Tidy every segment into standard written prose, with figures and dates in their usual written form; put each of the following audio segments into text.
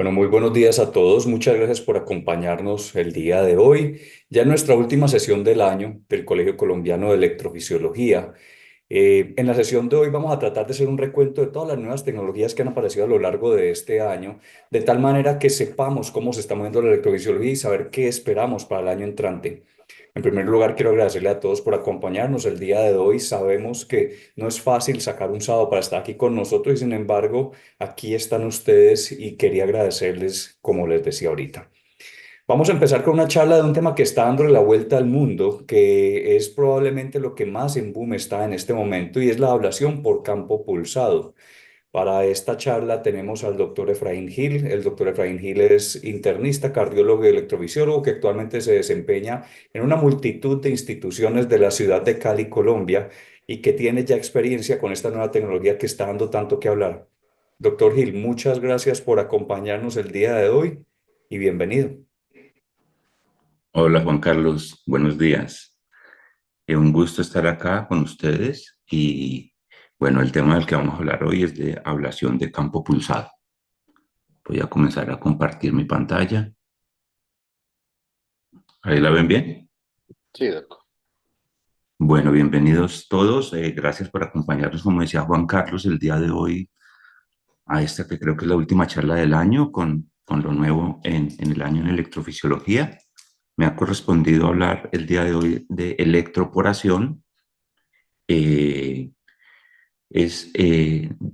Bueno, muy buenos días a todos. Muchas gracias por acompañarnos el día de hoy. Ya en nuestra última sesión del año del Colegio Colombiano de Electrofisiología. En la sesión de hoy vamos a tratar de hacer un recuento de todas las nuevas tecnologías que han aparecido a lo largo de este año, de tal manera que sepamos cómo se está moviendo la electrofisiología y saber qué esperamos para el año entrante. En primer lugar, quiero agradecerle a todos por acompañarnos el día de hoy. Sabemos que no es fácil sacar un sábado para estar aquí con nosotros y sin embargo, aquí están ustedes y quería agradecerles, como les decía ahorita. Vamos a empezar con una charla de un tema que está dándole la vuelta al mundo, que es probablemente lo que más en boom está en este momento y es la ablación por campo pulsado. Para esta charla tenemos al doctor Efraín Gil. El doctor Efraín Gil es internista, cardiólogo y electrofisiólogo que actualmente se desempeña en una multitud de instituciones de la ciudad de Cali, Colombia, y que tiene ya experiencia con esta nueva tecnología que está dando tanto que hablar. Doctor Gil, muchas gracias por acompañarnos el día de hoy y bienvenido. Hola Juan Carlos, buenos días. Un gusto estar acá con ustedes y bueno, el tema del que vamos a hablar hoy es de ablación de campo pulsado. Voy a comenzar a compartir mi pantalla. ¿Ahí la ven bien? Sí, Doc. Bueno, bienvenidos todos. Gracias por acompañarnos, como decía Juan Carlos, el día de hoy a esta que creo que es la última charla del año con lo nuevo en el año en electrofisiología. Me ha correspondido hablar el día de hoy de electroporación. Eh,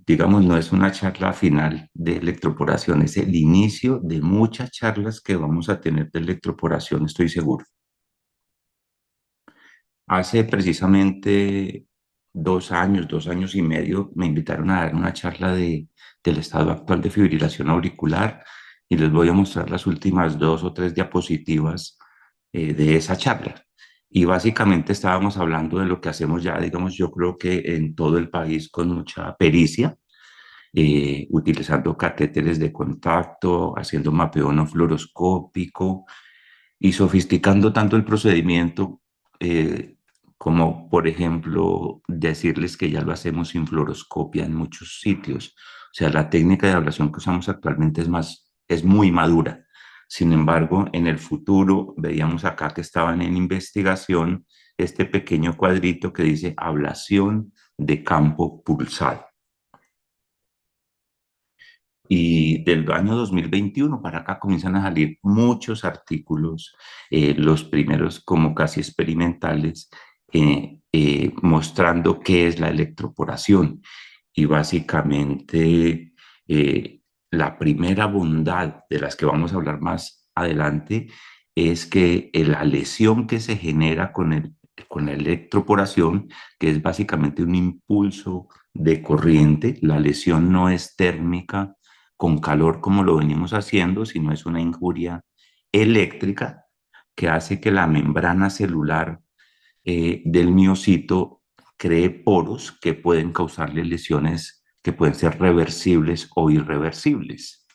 digamos, no es una charla final de electroporación, es el inicio de muchas charlas que vamos a tener de electroporación, estoy seguro. Hace precisamente 2 años, 2 años y medio, me invitaron a dar una charla del estado actual de fibrilación auricular y les voy a mostrar las últimas 2 o 3 diapositivas de esa charla. Y básicamente estábamos hablando de lo que hacemos ya, digamos, yo creo que en todo el país con mucha pericia, utilizando catéteres de contacto, haciendo mapeo no fluoroscópico y sofisticando tanto el procedimiento como, por ejemplo, decirles que ya lo hacemos sin fluoroscopia en muchos sitios. O sea, la técnica de ablación que usamos actualmente es muy madura. Sin embargo, en el futuro, veíamos acá que estaban en investigación este pequeño cuadrito que dice ablación de campo pulsado. Y del año 2021 para acá comienzan a salir muchos artículos, los primeros como casi experimentales, mostrando qué es la electroporación. Y básicamente la primera bondad de las que vamos a hablar más adelante es que la lesión que se genera con la electroporación, que es básicamente un impulso de corriente, la lesión no es térmica con calor como lo venimos haciendo, sino es una injuria eléctrica que hace que la membrana celular del miocito cree poros que pueden causarle lesiones que pueden ser reversibles o irreversibles.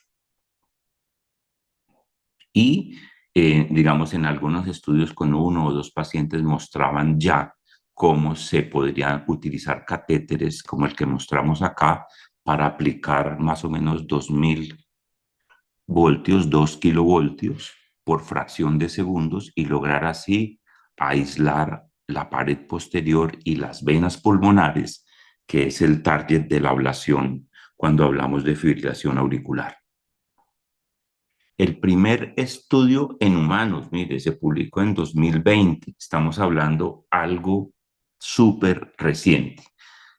Y, digamos, en algunos estudios con 1 o 2 pacientes mostraban ya cómo se podrían utilizar catéteres como el que mostramos acá para aplicar más o menos 2000 voltios, 2 kilovoltios por fracción de segundos y lograr así aislar la pared posterior y las venas pulmonares, que es el target de la ablación cuando hablamos de fibrilación auricular. El primer estudio en humanos, mire, se publicó en 2020. Estamos hablando algo súper reciente.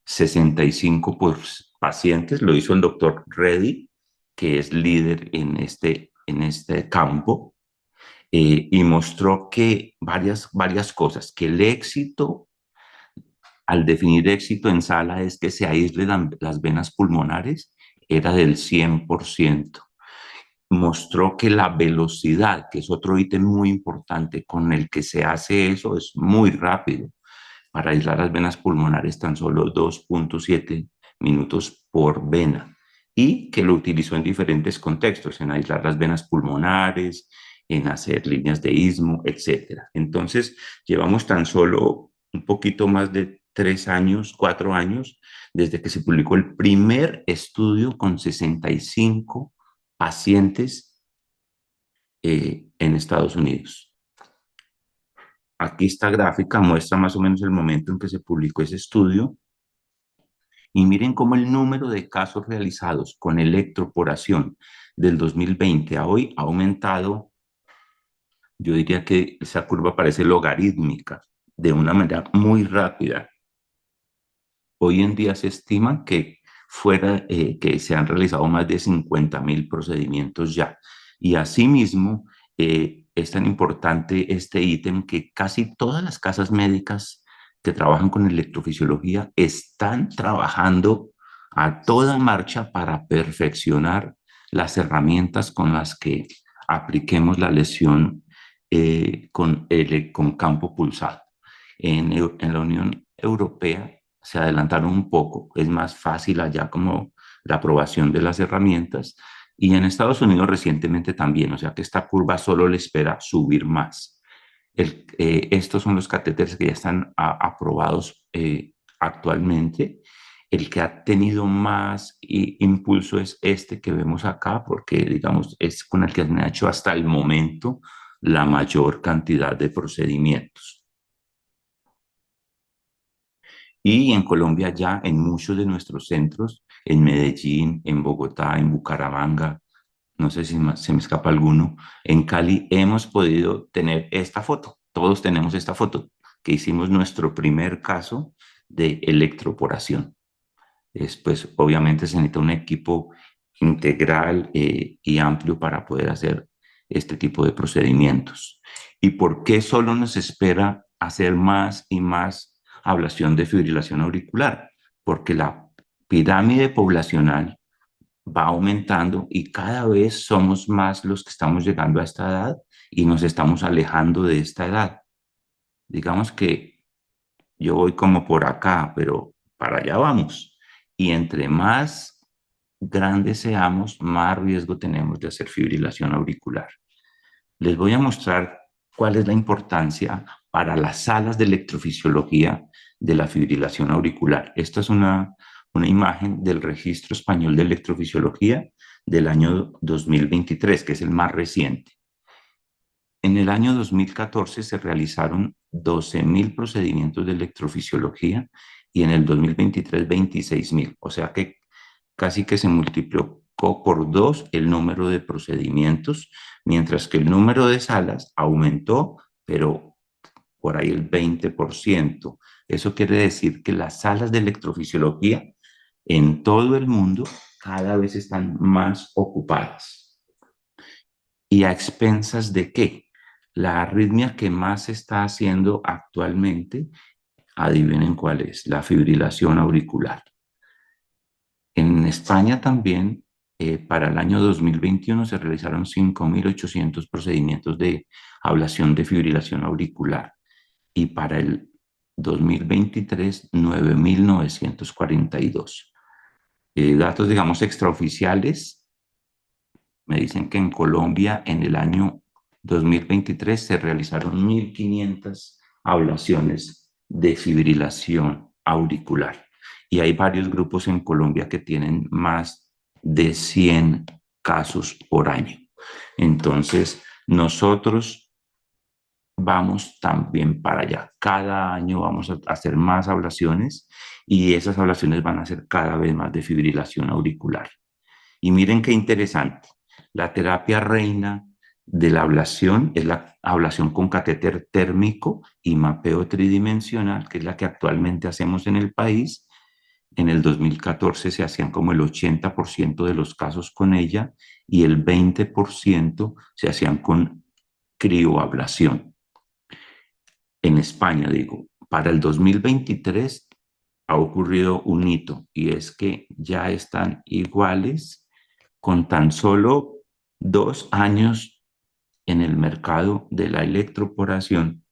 65 pacientes, lo hizo el doctor Reddy, que es líder en este campo, y mostró que varias cosas, que el éxito, al definir éxito en sala, es que se aíslen las venas pulmonares, era del 100%. Mostró que la velocidad, que es otro ítem muy importante con el que se hace eso, es muy rápido. Para aislar las venas pulmonares tan solo 2.7 minutos por vena y que lo utilizó en diferentes contextos, en aislar las venas pulmonares, en hacer líneas de istmo, etcétera. Entonces, llevamos tan solo un poquito más de 3 años, 4 años, desde que se publicó el primer estudio con 65 pacientes en Estados Unidos. Aquí esta gráfica muestra más o menos el momento en que se publicó ese estudio y miren cómo el número de casos realizados con electroporación del 2020 a hoy ha aumentado. Yo diría que esa curva parece logarítmica, de una manera muy rápida. Hoy en día se estima que que se han realizado más de 50.000 procedimientos ya. Y asimismo, es tan importante este ítem que casi todas las casas médicas que trabajan con electrofisiología están trabajando a toda marcha para perfeccionar las herramientas con las que apliquemos la lesión con campo pulsado. En la Unión Europea se adelantaron un poco, es más fácil allá como la aprobación de las herramientas y en Estados Unidos recientemente también, o sea que esta curva solo le espera subir más. Estos son los catéteres que ya están aprobados actualmente. El que ha tenido más impulso es este que vemos acá, porque digamos es con el que han hecho hasta el momento la mayor cantidad de procedimientos. Y en Colombia ya en muchos de nuestros centros, en Medellín, en Bogotá, en Bucaramanga, no sé si se me escapa alguno, en Cali hemos podido tener esta foto. Todos tenemos esta foto, que hicimos nuestro primer caso de electroporación. Pues obviamente se necesita un equipo integral y amplio para poder hacer este tipo de procedimientos. ¿Y por qué solo nos espera hacer más y más ablación de fibrilación auricular? Porque la pirámide poblacional va aumentando y cada vez somos más los que estamos llegando a esta edad y nos estamos alejando de esta edad. Digamos que yo voy como por acá, pero para allá vamos. Y entre más grandes seamos, más riesgo tenemos de hacer fibrilación auricular. Les voy a mostrar cuál es la importancia para las salas de electrofisiología de la fibrilación auricular. Esta es una imagen del Registro Español de Electrofisiología del año 2023, que es el más reciente. En el año 2014 se realizaron 12.000 procedimientos de electrofisiología y en el 2023 26.000, o sea que casi que se multiplicó por dos el número de procedimientos, mientras que el número de salas aumentó, pero por ahí el 20%. Eso quiere decir que las salas de electrofisiología en todo el mundo cada vez están más ocupadas. ¿Y a expensas de qué? La arritmia que más se está haciendo actualmente, adivinen cuál es, la fibrilación auricular. En España también, para el año 2021 se realizaron 5.800 procedimientos de ablación de fibrilación auricular y para el 2023, 9.942. Datos, digamos, extraoficiales me dicen que en Colombia en el año 2023 se realizaron 1.500 ablaciones de fibrilación auricular. Y hay varios grupos en Colombia que tienen más de 100 casos por año. Entonces, nosotros vamos también para allá. Cada año vamos a hacer más ablaciones y esas ablaciones van a ser cada vez más de fibrilación auricular. Y miren qué interesante. La terapia reina de la ablación es la ablación con catéter térmico y mapeo tridimensional, que es la que actualmente hacemos en el país. En el 2014 se hacían como el 80% de los casos con ella y el 20% se hacían con crioablación. En España, digo, para el 2023 ha ocurrido un hito y es que ya están iguales con tan solo 2 años en el mercado de la electroporación,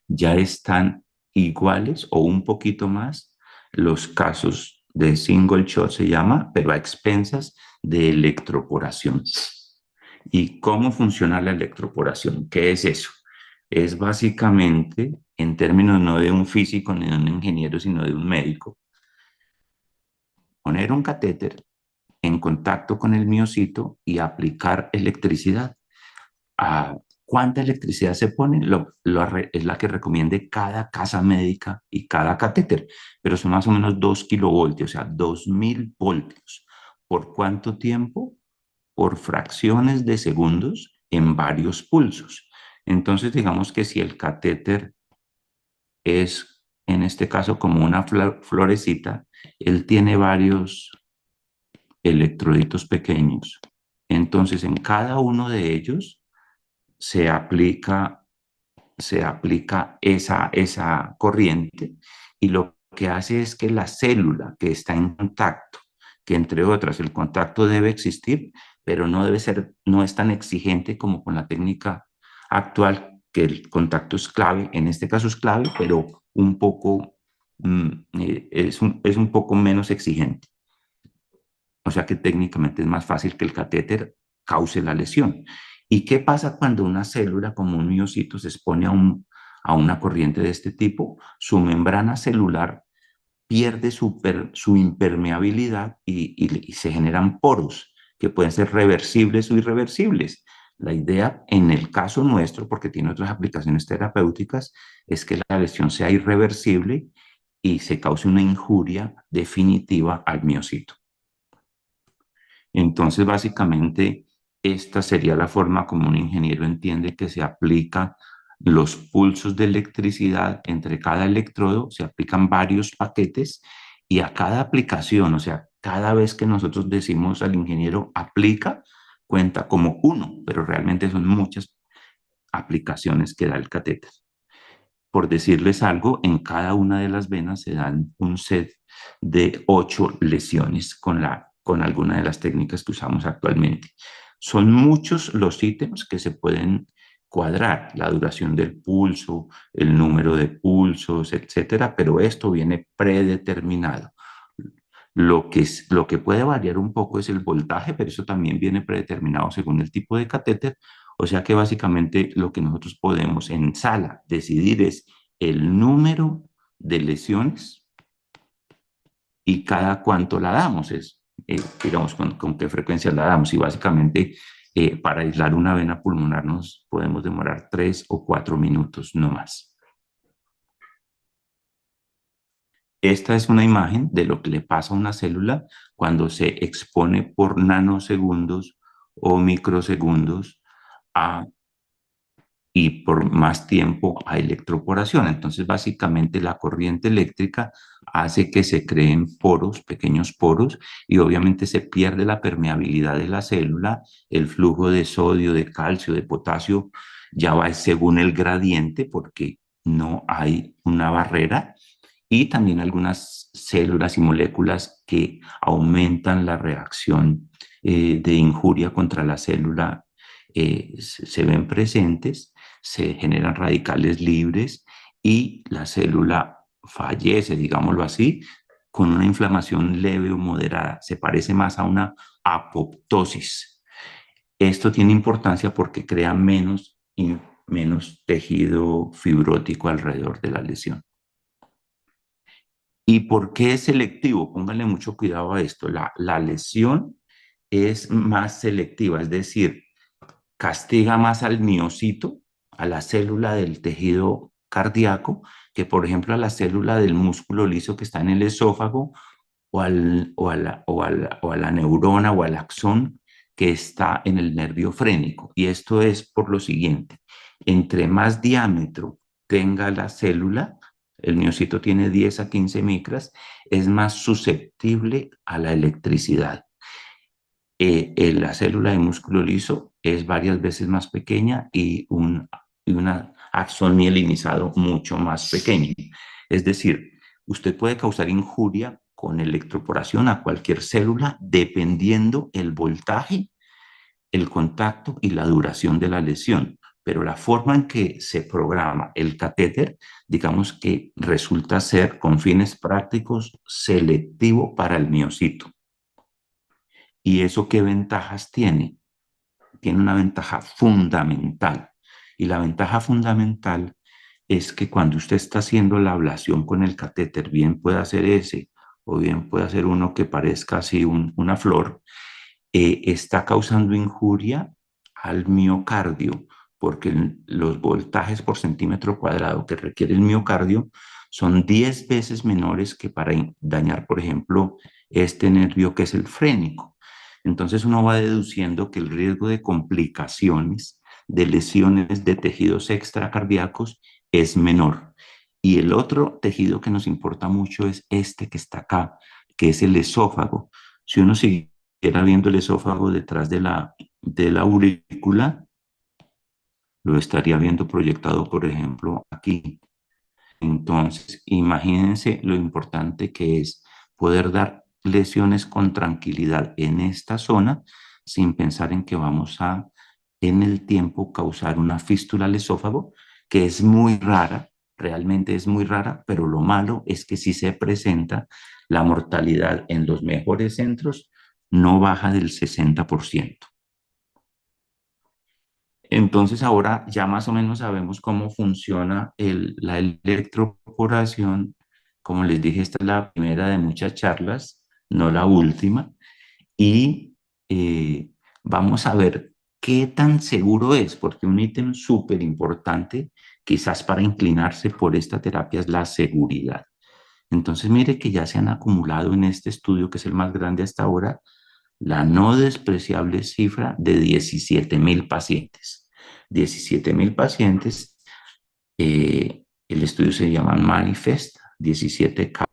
ya están iguales o un poquito más los casos de single shot, se llama, pero a expensas de electroporación. ¿Y cómo funciona la electroporación? ¿Qué es eso? Es básicamente, en términos no de un físico ni de un ingeniero, sino de un médico, poner un catéter en contacto con el miocito y aplicar electricidad. ¿A cuánta electricidad se pone? Es la que recomiende cada casa médica y cada catéter, pero son más o menos 2 kilovoltios, o sea, 2000 voltios. ¿Por cuánto tiempo? Por fracciones de segundos en varios pulsos. Entonces, digamos que si el catéter es, en este caso, como una florecita, él tiene varios electroditos pequeños. Entonces, en cada uno de ellos se aplica, esa corriente, y lo que hace es que la célula que está en contacto, que entre otras el contacto debe existir, pero no debe ser, no es tan exigente como con la técnica actual, que el contacto es clave, en este caso es clave, pero un poco, es un poco menos exigente. O sea que técnicamente es más fácil que el catéter cause la lesión. ¿Y qué pasa cuando una célula como un miocito se expone a una corriente de este tipo? Su membrana celular pierde su impermeabilidad y se generan poros que pueden ser reversibles o irreversibles. La idea en el caso nuestro, porque tiene otras aplicaciones terapéuticas, es que la lesión sea irreversible y se cause una injuria definitiva al miocito. Entonces, básicamente, esta sería la forma como un ingeniero entiende que se aplica los pulsos de electricidad entre cada electrodo, se aplican varios paquetes y a cada aplicación, o sea, cada vez que nosotros decimos al ingeniero aplica, cuenta como uno, pero realmente son muchas aplicaciones que da el catéter. Por decirles algo, en cada una de las venas se dan un set de 8 lesiones con alguna de las técnicas que usamos actualmente. Son muchos los ítems que se pueden cuadrar, la duración del pulso, el número de pulsos, etcétera, pero esto viene predeterminado. Lo que puede variar un poco es el voltaje, pero eso también viene predeterminado según el tipo de catéter. O sea que básicamente lo que nosotros podemos en sala decidir es el número de lesiones y cada cuánto la damos, digamos, con qué frecuencia la damos. Y básicamente para aislar una vena pulmonar nos podemos demorar 3 o 4 minutos, no más. Esta es una imagen de lo que le pasa a una célula cuando se expone por nanosegundos o microsegundos a, y por más tiempo a electroporación. Entonces, básicamente la corriente eléctrica hace que se creen poros, pequeños poros, y obviamente se pierde la permeabilidad de la célula, el flujo de sodio, de calcio, de potasio ya va según el gradiente porque no hay una barrera, y también algunas células y moléculas que aumentan la reacción de injuria contra la célula se ven presentes, se generan radicales libres y la célula fallece, digámoslo así, con una inflamación leve o moderada. Se parece más a una apoptosis. Esto tiene importancia porque crea menos tejido fibrótico alrededor de la lesión. ¿Y por qué es selectivo? Pónganle mucho cuidado a esto. La lesión es más selectiva, es decir, castiga más al miocito, a la célula del tejido cardíaco, que por ejemplo a la célula del músculo liso que está en el esófago o a la neurona o al axón que está en el nervio frénico. Y esto es por lo siguiente: entre más diámetro tenga la célula, el miocito tiene 10 a 15 micras, es más susceptible a la electricidad. La célula de músculo liso es varias veces más pequeña y una axón mielinizado mucho más pequeño. Es decir, usted puede causar injuria con electroporación a cualquier célula dependiendo el voltaje, el contacto y la duración de la lesión. Pero la forma en que se programa el catéter, digamos que resulta ser con fines prácticos selectivo para el miocito. ¿Y eso qué ventajas tiene? Tiene una ventaja fundamental. Y la ventaja fundamental es que cuando usted está haciendo la ablación con el catéter, bien puede hacer ese o bien puede ser uno que parezca así una flor, está causando injuria al miocardio, porque los voltajes por centímetro cuadrado que requiere el miocardio son 10 veces menores que para dañar, por ejemplo, este nervio que es el frénico. Entonces uno va deduciendo que el riesgo de complicaciones, de lesiones de tejidos extracardíacos es menor. Y el otro tejido que nos importa mucho es este que está acá, que es el esófago. Si uno siguiera viendo el esófago detrás de la aurícula, lo estaría viendo proyectado, por ejemplo, aquí. Entonces, imagínense lo importante que es poder dar lesiones con tranquilidad en esta zona sin pensar en que vamos a, en el tiempo, causar una fístula al esófago, que es muy rara, realmente es muy rara, pero lo malo es que si se presenta, la mortalidad en los mejores centros no baja del 60%. Entonces ahora ya más o menos sabemos cómo funciona la electroporación. Como les dije, esta es la primera de muchas charlas, no la última. Y eh, vamos a ver qué tan seguro es, porque un ítem súper importante, quizás para inclinarse por esta terapia, es la seguridad. Entonces mire que ya se han acumulado en este estudio, que es el más grande hasta ahora, la no despreciable cifra de 17.000 pacientes. 17.000 pacientes, el estudio se llama Manifest 17K,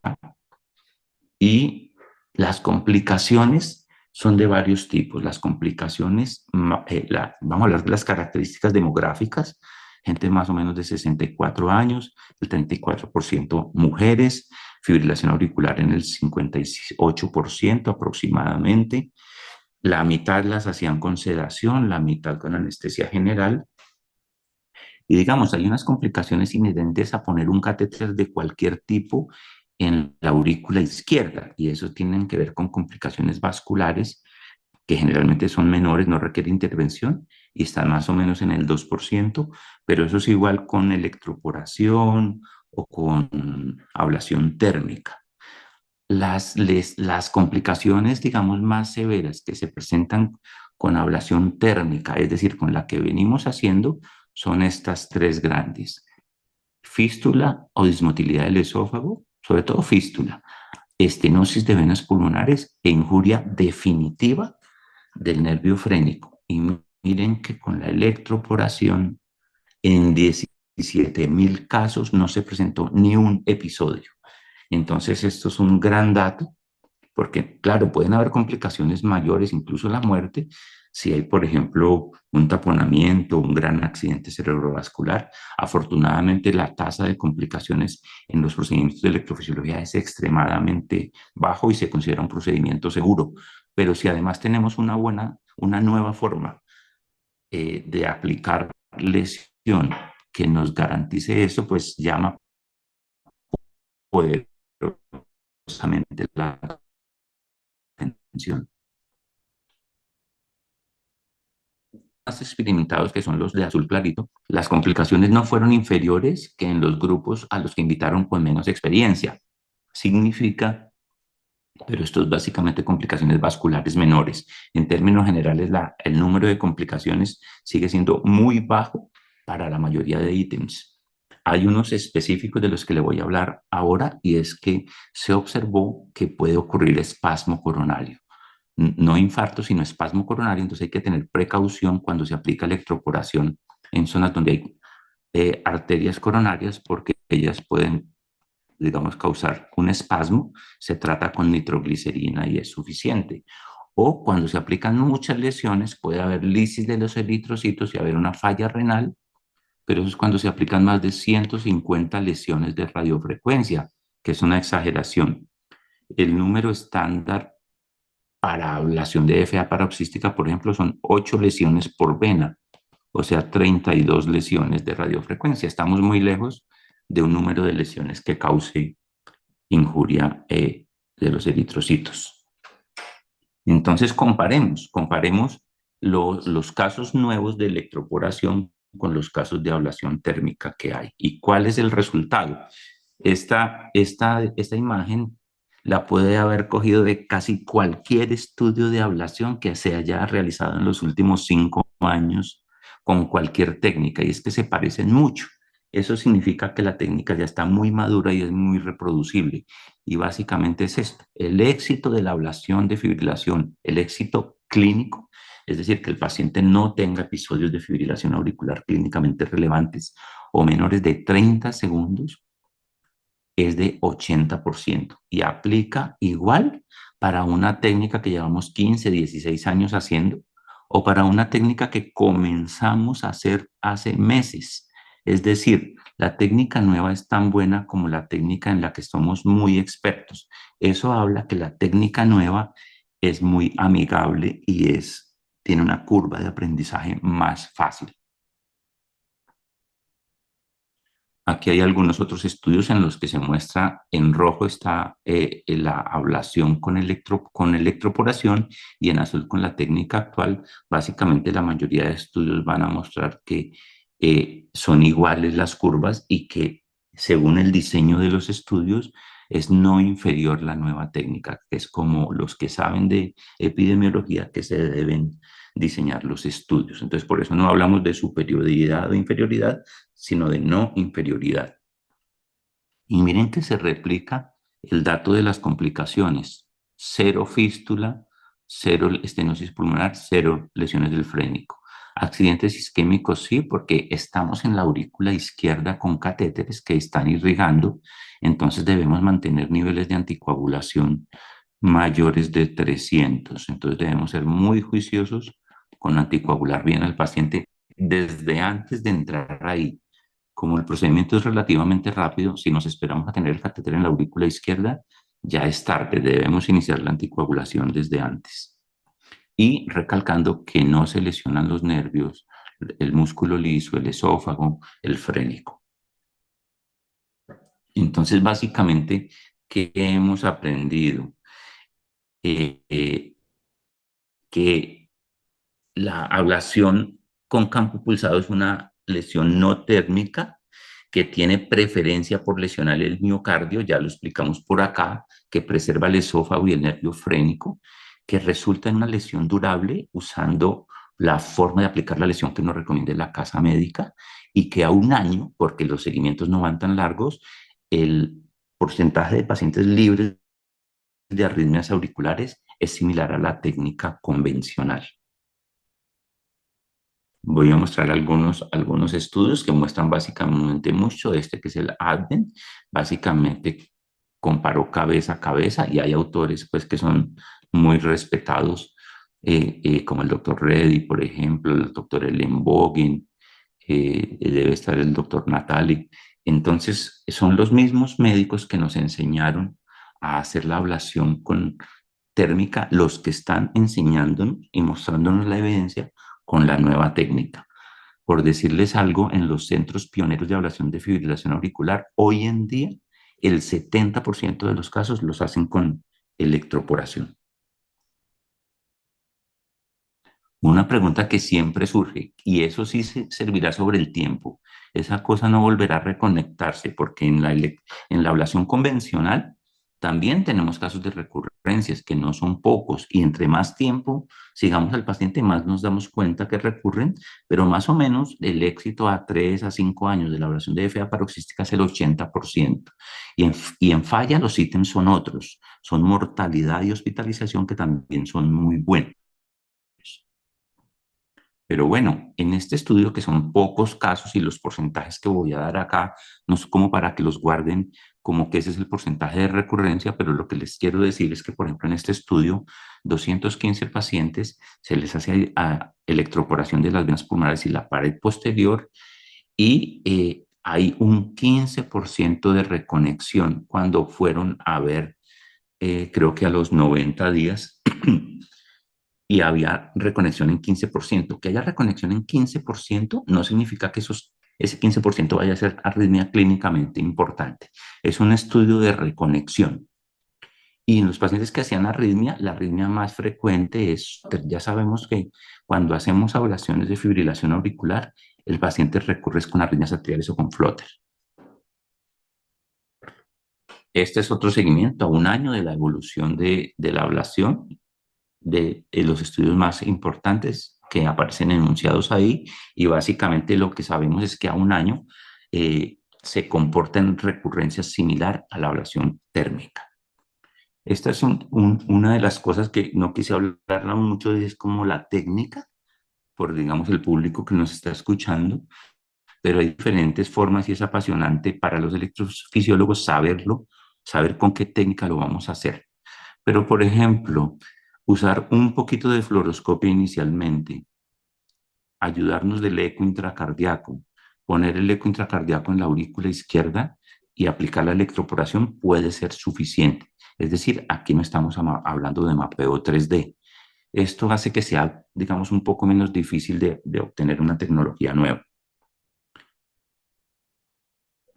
y las complicaciones son de varios tipos. Las complicaciones, vamos a hablar de las características demográficas, gente más o menos de 64 años, el 34% mujeres, fibrilación auricular en el 58% aproximadamente. La mitad las hacían con sedación, la mitad con anestesia general. Y digamos, hay unas complicaciones inherentes a poner un catéter de cualquier tipo en la aurícula izquierda, y eso tienen que ver con complicaciones vasculares que generalmente son menores, no requieren intervención y están más o menos en el 2%, pero eso es igual con electroporación o con ablación térmica. Las complicaciones, digamos, más severas que se presentan con ablación térmica, es decir, con la que venimos haciendo, son estas tres grandes: fístula o dismotilidad del esófago, sobre todo fístula, estenosis de venas pulmonares e injuria definitiva del nervio frénico. Y miren que con la electroporación en 17.000 casos no se presentó ni un episodio. Entonces, esto es un gran dato, porque, claro, pueden haber complicaciones mayores, incluso la muerte, si hay, por ejemplo, un taponamiento, un gran accidente cerebrovascular. Afortunadamente, la tasa de complicaciones en los procedimientos de electrofisiología es extremadamente bajo y se considera un procedimiento seguro. Pero si además tenemos una nueva forma de aplicar lesión que nos garantice eso, pues llama poderosamente la atención. Más experimentados, que son los de azul clarito, las complicaciones no fueron inferiores que en los grupos a los que invitaron con menos experiencia. Significa, pero esto es básicamente complicaciones vasculares menores. En términos generales, el número de complicaciones sigue siendo muy bajo para la mayoría de ítems. Hay unos específicos de los que le voy a hablar ahora, y es que se observó que puede ocurrir espasmo coronario. No infarto, sino espasmo coronario. Entonces hay que tener precaución cuando se aplica electroporación en zonas donde hay arterias coronarias, porque ellas pueden, digamos, causar un espasmo. Se trata con nitroglicerina y es suficiente. O cuando se aplican muchas lesiones, puede haber lisis de los eritrocitos y haber una falla renal, pero eso es cuando se aplican más de 150 lesiones de radiofrecuencia, que es una exageración. El número estándar para ablación de FA paroxística, por ejemplo, son 8 lesiones por vena, o sea, 32 lesiones de radiofrecuencia. Estamos muy lejos de un número de lesiones que cause injuria de los eritrocitos. Entonces, comparemos los casos nuevos de electroporación con los casos de ablación térmica que hay. ¿Y cuál es el resultado? Esta imagen la puede haber cogido de casi cualquier estudio de ablación que se haya realizado en los últimos 5 años con cualquier técnica, y es que se parecen mucho. Eso significa que la técnica ya está muy madura y es muy reproducible. Y básicamente es esto, el éxito de la ablación de fibrilación, el éxito clínico, es decir, que el paciente no tenga episodios de fibrilación auricular clínicamente relevantes o menores de 30 segundos, es de 80% y aplica igual para una técnica que llevamos 15, 16 años haciendo o para una técnica que comenzamos a hacer hace meses. Es decir, la técnica nueva es tan buena como la técnica en la que somos muy expertos. Eso habla que la técnica nueva es muy amigable y tiene una curva de aprendizaje más fácil. Aquí hay algunos otros estudios en los que se muestra en rojo está la ablación con electroporación y en azul con la técnica actual. Básicamente la mayoría de estudios van a mostrar que son iguales las curvas y que según el diseño de los estudios es no inferior la nueva técnica, que es como los que saben de epidemiología que se deben diseñar los estudios. Entonces, por eso no hablamos de superioridad o inferioridad, sino de no inferioridad. Y miren que se replica el dato de las complicaciones. Cero fístula, cero estenosis pulmonar, cero lesiones del frénico. Accidentes isquémicos sí, porque estamos en la aurícula izquierda con catéteres que están irrigando, entonces debemos mantener niveles de anticoagulación mayores de 300. Entonces debemos ser muy juiciosos con anticoagular bien al paciente desde antes de entrar ahí. Como el procedimiento es relativamente rápido, si nos esperamos a tener el catéter en la aurícula izquierda, ya es tarde, debemos iniciar la anticoagulación desde antes. Y recalcando que no se lesionan los nervios, el músculo liso, el esófago, el frénico. Entonces, básicamente, ¿qué hemos aprendido? Que la ablación con campo pulsado es una lesión no térmica que tiene preferencia por lesionar el miocardio, ya lo explicamos por acá, que preserva el esófago y el nervio frénico, que resulta en una lesión durable usando la forma de aplicar la lesión que nos recomienda la casa médica y que a un año, porque los seguimientos no van tan largos, el porcentaje de pacientes libres de arritmias auriculares es similar a la técnica convencional. Voy a mostrar algunos estudios que muestran básicamente mucho de que es el ADVEN. Básicamente comparó cabeza a cabeza y hay autores pues que son muy respetados, como el doctor Reddy, por ejemplo, el doctor Ellen Bogen, debe estar el doctor Natali. Entonces, son los mismos médicos que nos enseñaron a hacer la ablación con térmica, los que están enseñándonos y mostrándonos la evidencia con la nueva técnica. Por decirles algo, en los centros pioneros de ablación de fibrilación auricular, hoy en día el 70% de los casos los hacen con electroporación. Una pregunta que siempre surge, y eso sí servirá sobre el tiempo, esa cosa no volverá a reconectarse, porque en la ablación convencional también tenemos casos de recurrencias que no son pocos, y entre más tiempo sigamos al paciente, más nos damos cuenta que recurren, pero más o menos el éxito a 3 a 5 años de la ablación de FA paroxística es el 80%. Y en falla los ítems son otros, son mortalidad y hospitalización que también son muy buenos. Pero bueno, en este estudio, que son pocos casos y los porcentajes que voy a dar acá, no es como para que los guarden como que ese es el porcentaje de recurrencia, pero lo que les quiero decir es que, por ejemplo, en este estudio, 215 pacientes se les hace electroporación de las venas pulmonares y la pared posterior y hay un 15% de reconexión cuando fueron a ver, creo que a los 90 días. Y había reconexión en 15%. Que haya reconexión en 15% no significa que ese 15% vaya a ser arritmia clínicamente importante. Es un estudio de reconexión. Y en los pacientes que hacían arritmia, la arritmia más frecuente es, ya sabemos que cuando hacemos ablaciones de fibrilación auricular, el paciente recurre con arritmias atriales o con flutter. Este es otro seguimiento a un año de la evolución de la ablación, de los estudios más importantes que aparecen enunciados ahí, y básicamente lo que sabemos es que a un año se comporta en recurrencias similar a la ablación térmica. Esta es una de las cosas que no quise hablar mucho, es como la técnica, por digamos el público que nos está escuchando, pero hay diferentes formas y es apasionante para los electrofisiólogos saberlo, saber con qué técnica lo vamos a hacer. Pero, por ejemplo, usar un poquito de fluoroscopia inicialmente, ayudarnos del eco intracardíaco, poner el eco intracardíaco en la aurícula izquierda y aplicar la electroporación puede ser suficiente. Es decir, aquí no estamos hablando de mapeo 3D. Esto hace que sea, digamos, un poco menos difícil de obtener una tecnología nueva.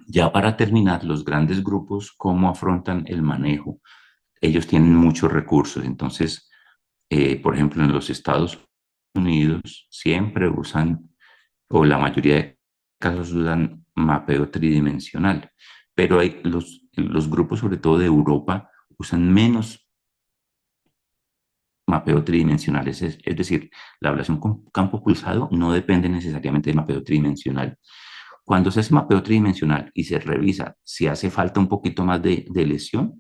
Ya para terminar, los grandes grupos, ¿cómo afrontan el manejo? Ellos tienen muchos recursos, entonces, por ejemplo, en los Estados Unidos siempre usan, o la mayoría de casos usan mapeo tridimensional, pero hay los grupos, sobre todo de Europa, usan menos mapeo tridimensional, es decir, la ablación con campo pulsado no depende necesariamente de mapeo tridimensional. Cuando se hace mapeo tridimensional y se revisa si hace falta un poquito más de lesión,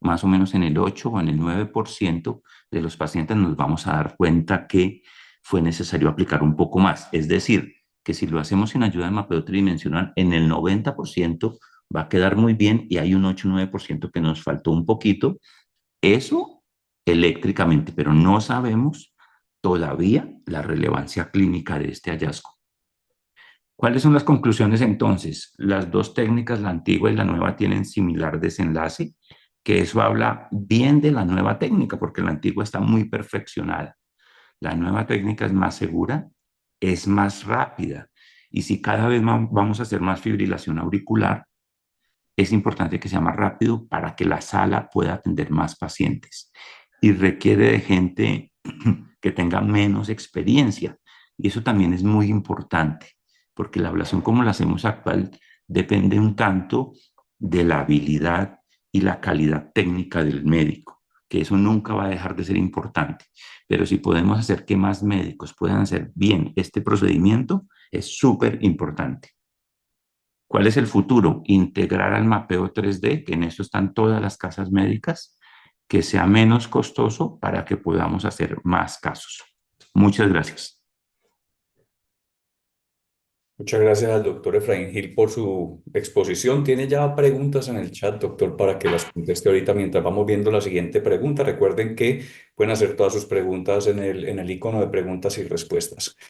más o menos en el 8 o en el 9% de los pacientes nos vamos a dar cuenta que fue necesario aplicar un poco más. Es decir, que si lo hacemos sin ayuda de mapeo tridimensional, en el 90% va a quedar muy bien y hay un 8 o 9% que nos faltó un poquito. Eso eléctricamente, pero no sabemos todavía la relevancia clínica de este hallazgo. ¿Cuáles son las conclusiones entonces? Las dos técnicas, la antigua y la nueva, tienen similar desenlace, que eso habla bien de la nueva técnica, porque la antigua está muy perfeccionada. La nueva técnica es más segura, es más rápida, y si cada vez vamos a hacer más fibrilación auricular, es importante que sea más rápido para que la sala pueda atender más pacientes. Y requiere de gente que tenga menos experiencia. Y eso también es muy importante, porque la ablación como la hacemos actual depende un tanto de la habilidad y la calidad técnica del médico, que eso nunca va a dejar de ser importante. Pero si podemos hacer que más médicos puedan hacer bien este procedimiento, es súper importante. ¿Cuál es el futuro? Integrar al mapeo 3D, que en eso están todas las casas médicas, que sea menos costoso para que podamos hacer más casos. Muchas gracias. Muchas gracias al doctor Efraín Gil por su exposición. Tiene ya preguntas en el chat, doctor, para que las conteste ahorita mientras vamos viendo la siguiente pregunta. Recuerden que pueden hacer todas sus preguntas en el icono de preguntas y respuestas.